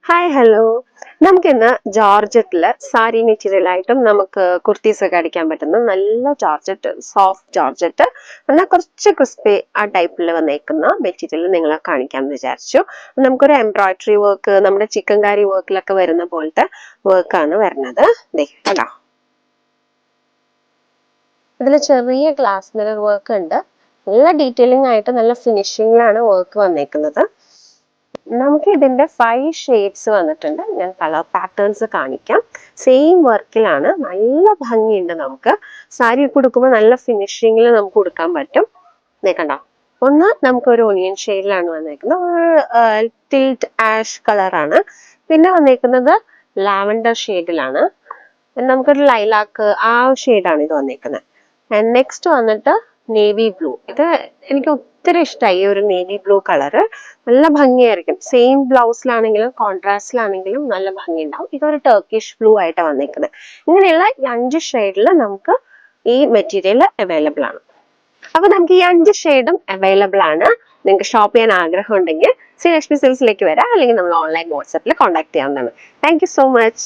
Hi hello. നമുക്കിന്ന് ജോർജറ്റില് sari material ആയിട്ടും നമുക്ക് കുർത്തീസ് ഒക്കെ അടിക്കാൻ പറ്റുന്ന നല്ല ജോർജറ്റ്, സോഫ്റ്റ് ജോർജറ്റ് എന്നാൽ കുറച്ച് ക്രിസ്പി ആ ടൈപ്പിൽ വന്നേക്കുന്ന മെറ്റീരിയൽ നിങ്ങളെ കാണിക്കാമെന്ന് വിചാരിച്ചു. നമുക്കൊരു എംബ്രോയിഡറി വർക്ക്, നമ്മുടെ ചിക്കൻ കാരി വർക്കിലൊക്കെ വരുന്ന പോലത്തെ വർക്കാണ് വരുന്നത്. കേട്ടോ, ഇതിൽ ചെറിയ ഗ്ലാസ് മിറർ വർക്ക് ഉണ്ട്. നല്ല ഡീറ്റെയിലിംഗ് ആയിട്ട് നല്ല ഫിനിഷിങ്ങിലാണ് വർക്ക് വന്നേക്കുന്നത്. നമുക്ക് ഇതിന്റെ 5 ഷെയ്ഡ്സ് വന്നിട്ടുണ്ട്. ഞാൻ കളർ പാറ്റേൺസ് കാണിക്കാം. സെയിം വർക്കിലാണ്, നല്ല ഭംഗിയുണ്ട്. നമുക്ക് സാരി കൊടുക്കുമ്പോൾ നല്ല ഫിനിഷിങ്ങിൽ നമുക്ക് കൊടുക്കാൻ പറ്റും. കണ്ടോ, ഒന്ന് നമുക്കൊരു ഒനിയൻ ഷെയ്ഡിലാണ് വന്നേക്കുന്നത്, ഒരു ടിൽറ്റ് ആഷ് കളറാണ്. പിന്നെ വന്നേക്കുന്നത് ലാവൻഡർ ഷെയ്ഡിലാണ്. നമുക്കൊരു ലൈലാക്ക് ആ ഷെയ്ഡാണ് ഇത് വന്നേക്കുന്നത്. ആൻഡ് നെക്സ്റ്റ് വന്നിട്ട് നേവി ബ്ലൂ. ഇത് എനിക്ക് ഒത്തിരി ഇഷ്ടമായി, ഒരു നേവി ബ്ലൂ കളറ്. നല്ല ഭംഗിയായിരിക്കും. സെയിം ബ്ലൗസിലാണെങ്കിലും കോൺട്രാസ്റ്റിലാണെങ്കിലും നല്ല ഭംഗി ഉണ്ടാവും. ഇതൊരു ടർക്കിഷ് ബ്ലൂ ആയിട്ടാണ് വന്നിരിക്കുന്നത്. ഇങ്ങനെയുള്ള 5 ഷെയ്ഡിൽ നമുക്ക് ഈ മെറ്റീരിയൽ അവൈലബിൾ ആണ്. അപ്പൊ നമുക്ക് ഈ 5 ഷെയ്ഡും അവൈലബിൾ ആണ്. നിങ്ങൾക്ക് ഷോപ്പ് ചെയ്യാൻ ആഗ്രഹം ഉണ്ടെങ്കിൽ ശ്രീലക്ഷ്മി സിൽക്സിലേക്ക് വരാം, അല്ലെങ്കിൽ നമ്മൾ ഓൺലൈൻ വാട്സാപ്പിൽ കോൺടാക്ട് ചെയ്യാവുന്നതാണ്. Thank you so much.